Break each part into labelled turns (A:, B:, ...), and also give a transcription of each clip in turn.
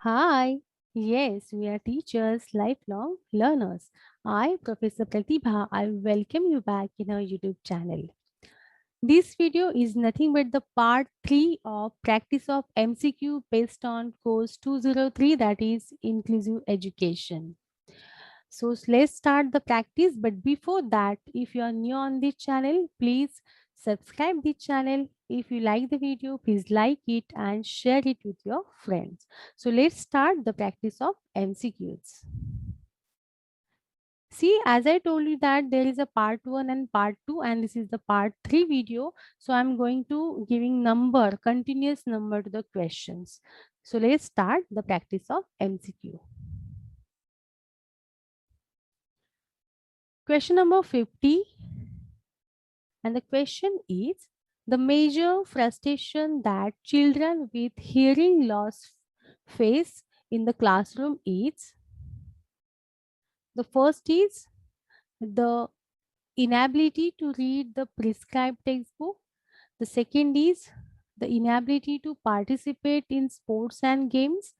A: Hi. Yes, we are teachers, lifelong learners. I, Professor Pratibha, I welcome you back in our YouTube channel. This video is nothing but the part 3 of practice of MCQ based on course 203, that is inclusive education. So let's start the practice. But before that, if you are new on this channel, please subscribe the channel. If you like the video, please like it and share it with your friends. So let's start the practice of MCQs. See, as I told you that there is a part 1 and part 2 and this is the part 3 video. So I'm going to giving number, continuous number to the questions. So let's start the practice of MCQ. Question number 50. And the question is, the major frustration that children with hearing loss face in the classroom is, the first is the inability to read the prescribed textbook. The second is the inability to participate in sports and games.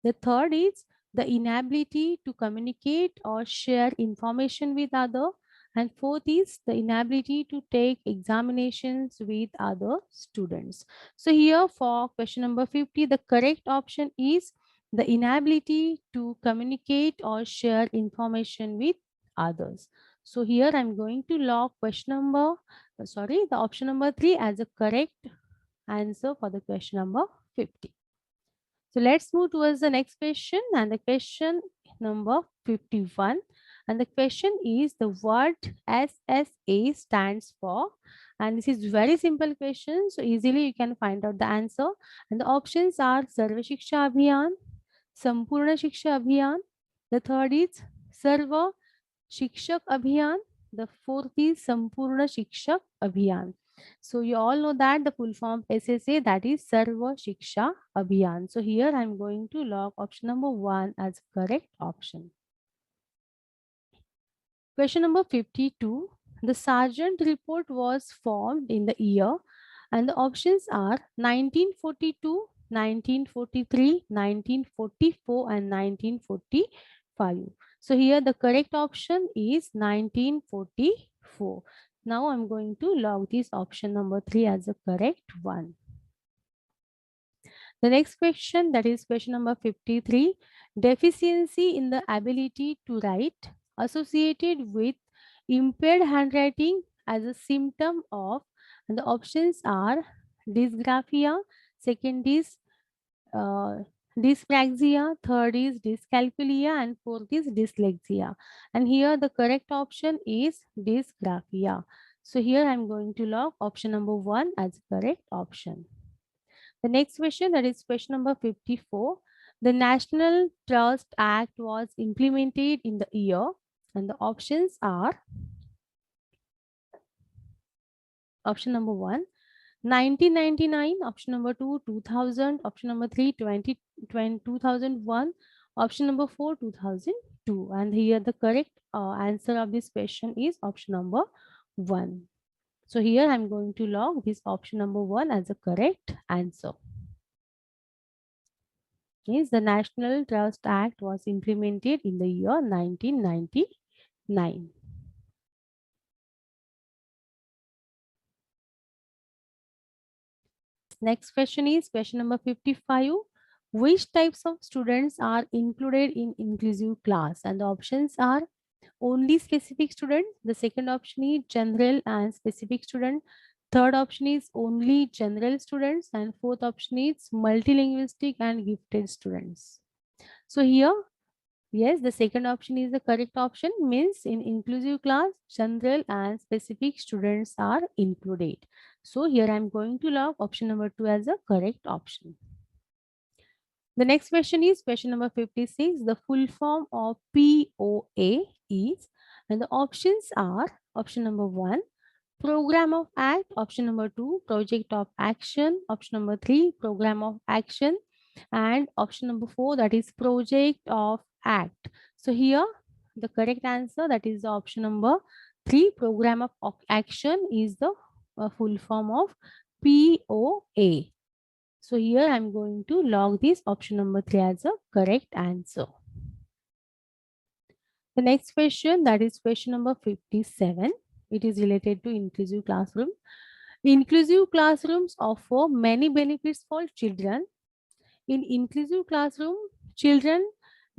A: The third is the inability to communicate or share information with others. And fourth is the inability to take examinations with other students. So here for question number 50, the correct option is the inability to communicate or share information with others. So here I'm going to log question number, the option number 3 as a correct answer for the question number 50. So let's move towards the next question, and the question number 51. And the question is, the word SSA stands for, and this is very simple question, so easily you can find out the answer. And the options are Sarva Shiksha Abhiyan, Sampurna Shiksha Abhiyan. The third is Sarva Shikshak Abhiyan. The fourth is Sampurna Shikshak Abhiyan. So you all know that the full form SSA, that is Sarva Shiksha Abhiyan. So here I am going to log option number 1 as correct option. Question number 52. The Sargent report was formed in the year, and the options are 1942, 1943, 1944 and 1945. So here the correct option is 1944. Now I'm going to log this option number 3 as a correct one. The next question, that is question number 53. Deficiency in the ability to write associated with impaired handwriting as a symptom of, and the options are dysgraphia, second is uh, dyspraxia, third is dyscalculia, and fourth is dyslexia. And here the correct option is dysgraphia. So here I'm going to log option number 1 as correct option. The next question, that is question number 54. The National Trust Act was implemented in the year, and the options are option number 1, 1999, option number 2, 2000, option number 3, 2001, option number 4, 2002. And here the correct answer of this question is option number 1. So here I'm going to log this option number 1 as a correct answer. Is the National Trust Act was implemented in the year 1999. Next question is question number 55. Which types of students are included in inclusive class? And the options are only specific student. The second option is general and specific student. Third option is only general students, and fourth option is multilingualistic and gifted students. So here, yes, the second option is the correct option, means in inclusive class, general and specific students are included. So here I am going to log option number 2 as a correct option. The next question is question number 56. The full form of POA is, and the options are option number 1, program of act, option number 2, project of action, option number 3, program of action, and option number 4, that is project of act. So here the correct answer, that is the option number 3, program of action, is the full form of POA. So here I'm going to log this option number 3 as a correct answer. The next question, that is question number 57. It is related to inclusive classroom. Inclusive classrooms offer many benefits for children. In inclusive classroom, children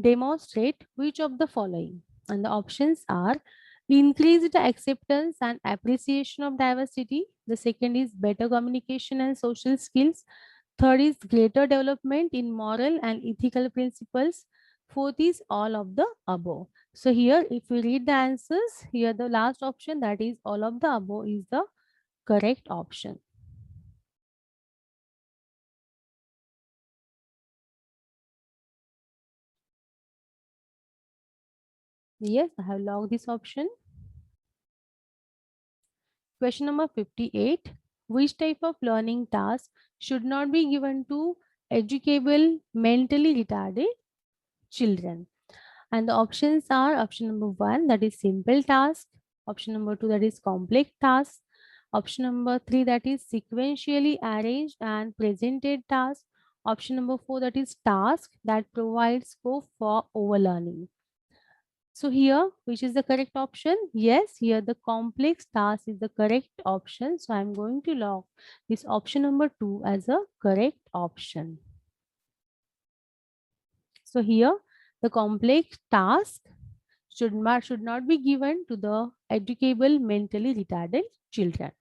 A: demonstrate which of the following? And the options are increased acceptance and appreciation of diversity. The second is better communication and social skills. Third is greater development in moral and ethical principles. Fourth is all of the above. So here, if we read the answers, here the last option, that is all of the above, is the correct option. Yes, I have logged this option. Question number 58. Which type of learning task should not be given to educable, mentally retarded children? And the options are option number 1, that is simple task. Option number 2, that is complex task. Option number 3, that is sequentially arranged and presented task. Option number 4, that is task that provides scope for overlearning. So here, which is the correct option? Yes, here the complex task is the correct option. So I'm going to log this option number 2 as a correct option. So here, the complex task should not be given to the educable mentally retarded children.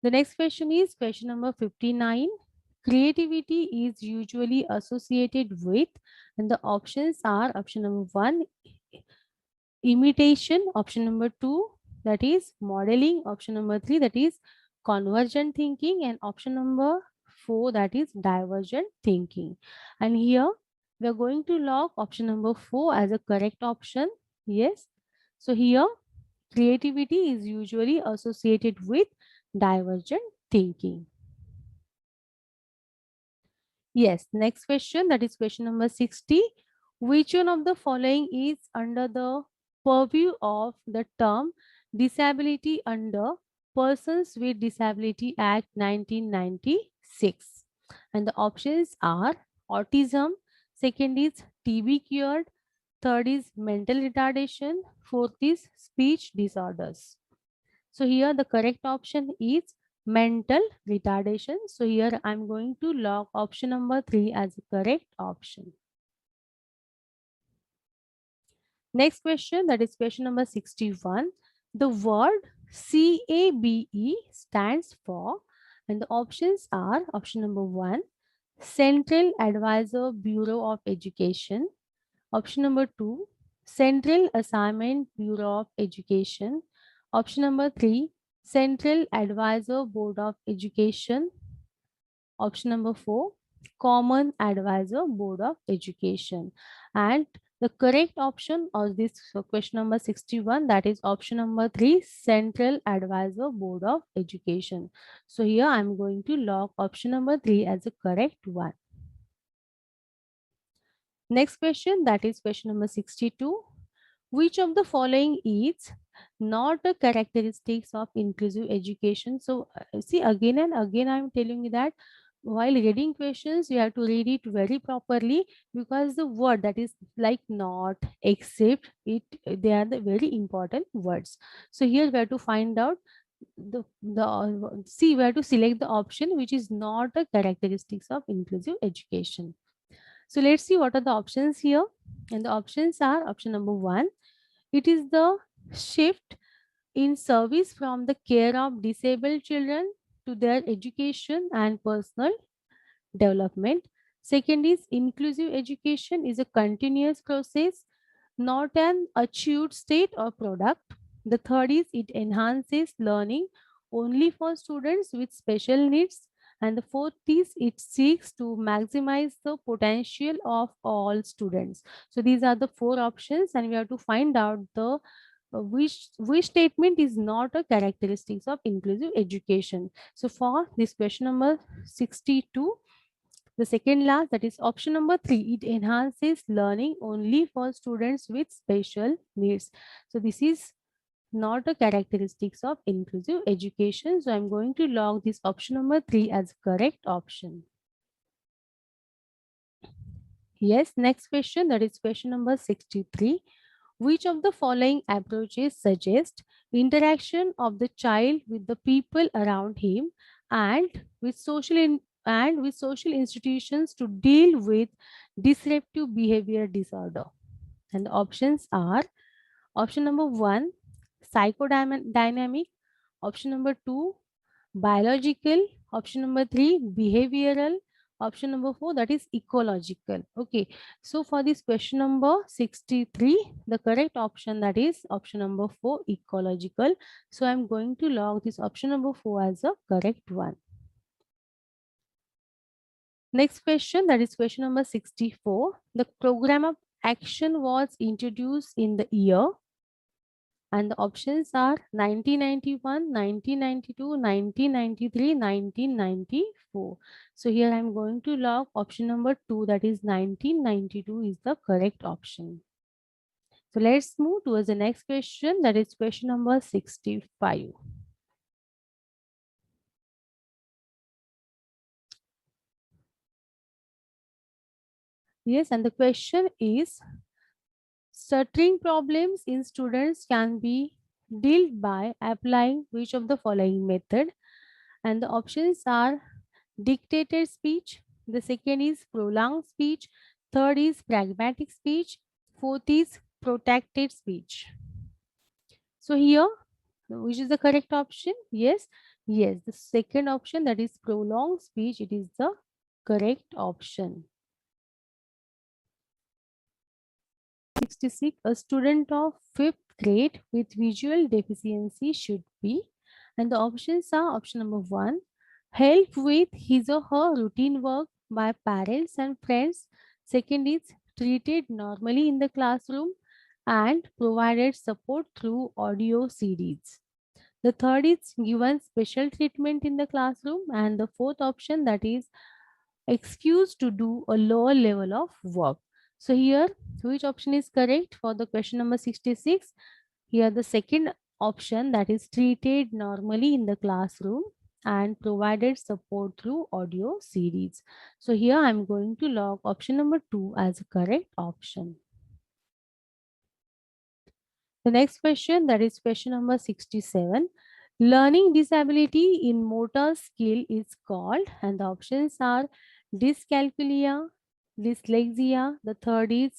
A: The next question is question number 59. Creativity is usually associated with, and the options are option number 1, imitation. Option number 2, that is modeling. Option number 3, that is convergent thinking. And option number 4, that is divergent thinking. And here we are going to log option number 4 as a correct option. Yes. So here creativity is usually associated with divergent thinking. Yes, next question, that is question number 60. Which one of the following is under the purview of the term disability under Persons with Disability Act 1996? And the options are autism, second is TB cured, third is mental retardation, fourth is speech disorders. So here the correct option is mental retardation. So here I'm going to log option number 3 as a correct option. Next question, that is question number 61. The word CABE stands for, and the options are option number 1, Central Advisor Bureau of Education. Option number 2, Central Assignment Bureau of Education. Option number 3, Central Advisor Board of Education. Option number 4, Common Advisor Board of Education. And the correct option of this question number 61, that is option number 3, Central Advisor Board of Education. So here I'm going to log option number 3 as a correct one. Next question, that is question number 62. Which of the following is not a characteristics of inclusive education? So see, again and again I'm telling you that while reading questions you have to read it very properly, because the word that is like not, except, it, they are the very important words. So here we have to find out see, we have to select the option which is not a characteristics of inclusive education. So let's see what are the options here. And the options are option number 1, it is the shift in service from the care of disabled children to their education and personal development. Second is inclusive education is a continuous process, not an achieved state or product. The third is it enhances learning only for students with special needs. And the fourth is it seeks to maximize the potential of all students. So these are the 4 options, and we have to find out the which statement is not a characteristics of inclusive education. So for this question number 62, the second last, that is option number 3, it enhances learning only for students with special needs. So this is not a characteristics of inclusive education. So I'm going to log this option number 3 as correct option. Yes, next question, that is question number 63. Which of the following approaches suggest interaction of the child with the people around him and with social institutions to deal with disruptive behavior disorder? And the options are option number 1, psychodynamic, option number 2, biological, option number 3, behavioral, option number 4, that is ecological. Okay, so for this question number 63, the correct option, that is option number 4, ecological. So I'm going to log this option number 4 as a correct one. Next question, that is question number 64. The program of action was introduced in the year, and the options are 1991, 1992, 1993, 1994. So here I'm going to log option number 2, that is 1992 is the correct option. So let's move towards the next question, that is question number 65. Yes, and the question is, stuttering problems in students can be dealt by applying which of the following method? And the options are dictated speech, the second is prolonged speech, third is pragmatic speech, fourth is protracted speech. So here, which is the correct option? Yes, the second option, that is prolonged speech, it is the correct option. 66, a student of 5th grade with visual deficiency should be, and the options are option number 1, help with his or her routine work by parents and friends. Second is treated normally in the classroom and provided support through audio CDs. The third is given special treatment in the classroom, and the fourth option, that is excused to do a lower level of work. So here, which option is correct for the question number 66? Here the second option, that is treated normally in the classroom and provided support through audio series. So here I'm going to log option number 2 as a correct option. The next question, that is question number 67. Learning disability in motor skill is called, and the options are dyscalculia, dyslexia, the third is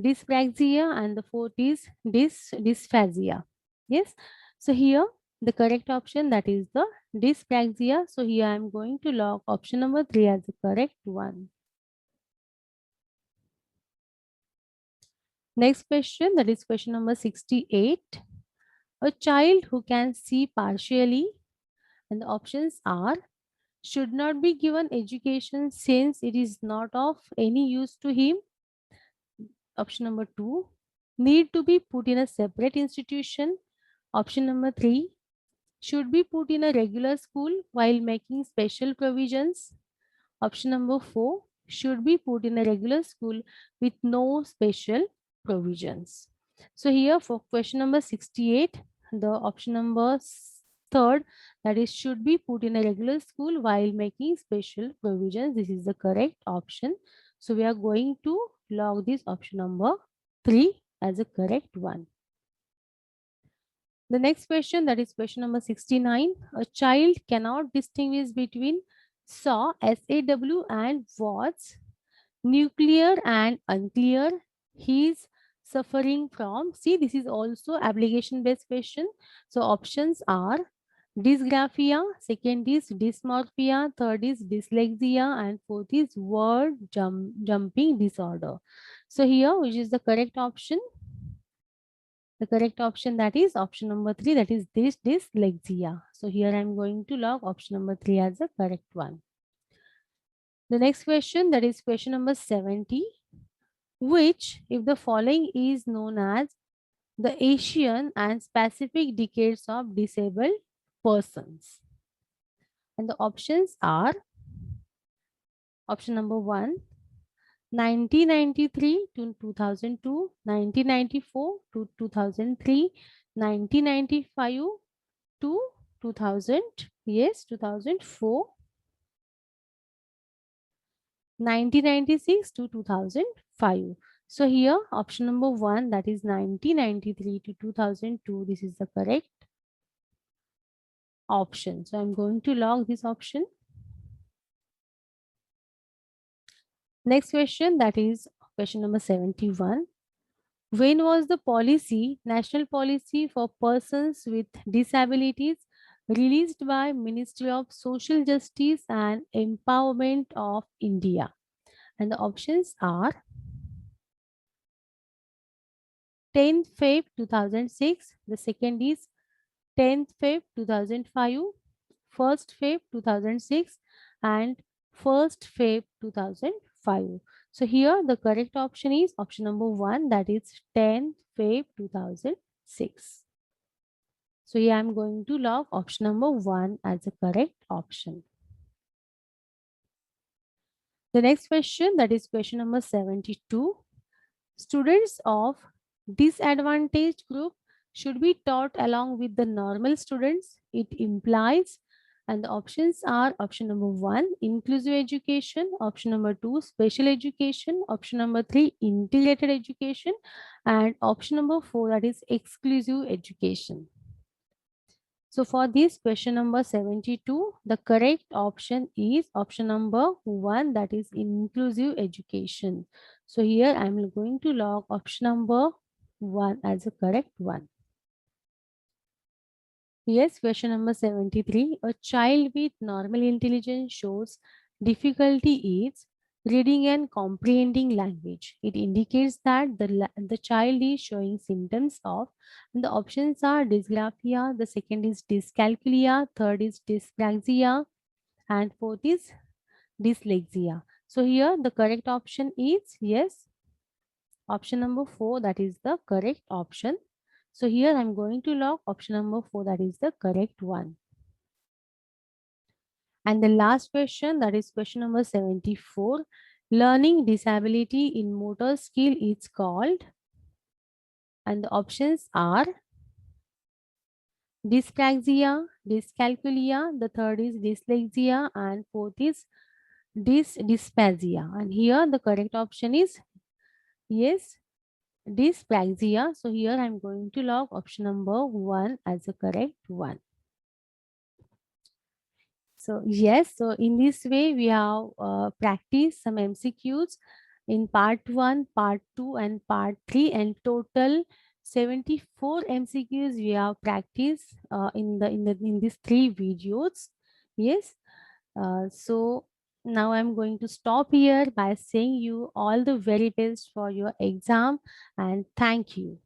A: dyspraxia, and the fourth is dysphagia. Yes, so here the correct option, that is the dyspraxia. So here I am going to log option number 3 as the correct one. Next question, that is question number 68. A child who can see partially, and the options are should not be given education since it is not of any use to him. Option number 2, need to be put in a separate institution. Option number 3, should be put in a regular school while making special provisions. Option number 4, should be put in a regular school with no special provisions. So here for question number 68, the option number third, that is should be put in a regular school while making special provisions. This is the correct option. So we are going to log this option number 3 as a correct one. The next question, that is question number 69. A child cannot distinguish between SAW, SAW and WATS, nuclear and unclear. He is suffering from, see, this is also application based question. So options are dysgraphia, second is dysmorphia, third is dyslexia, and fourth is word jumping disorder. So here, which is the correct option? The correct option, that is option number 3, that is this dyslexia. So here I'm going to log option number 3 as the correct one. The next question, that is question number 70. Which, if the following is known as the Asian and specific decades of disabled persons? And the options are option number 1, 1993 to 2002, 1994 to 2003, 1995 to 2000, yes, 2004, 1996 to 2005. So here option number 1, that is 1993 to 2002, this is the correct option. So I'm going to log this option. Next question, that is question number 71. When was the policy, national policy for persons with disabilities, released by Ministry of Social Justice and Empowerment of India? And the options are 10th Feb 2006, the second is 10th Feb 2005, 1st Feb 2006, and 1st Feb 2005. So here the correct option is option number 1, that is 10th Feb 2006. So here I'm going to log option number 1 as the correct option. The next question, that is question number 72. Students of disadvantaged group should be taught along with the normal students. It implies, and the options are option number 1, inclusive education, option number 2, special education, option number 3, integrated education, and option number 4, that is exclusive education. So for this question number 72, the correct option is option number 1, that is inclusive education. So here I'm going to log option number 1 as a correct one. Yes, question number 73. A child with normal intelligence shows difficulty is reading and comprehending language. It indicates that the child is showing symptoms of, and the options are dysgraphia, the second is dyscalculia, third is dyspraxia, and fourth is dyslexia. So here the correct option is, yes, option number 4, that is the correct option. So here I'm going to log option number 4, that is the correct one. And the last question, that is question number 74. Learning disability in motor skill is called, and the options are dyspraxia, dyscalculia, the third is dyslexia, and fourth is dysphasia. And here the correct option is, yes, dyspraxia. So here I'm going to log option number 1 as the correct one. So yes, so in this way we have practiced some MCQs in part 1, part 2, and part 3, and total 74 MCQs we have practiced in these 3 videos. Yes, so now I'm going to stop here by saying you all the very best for your exam, and thank you.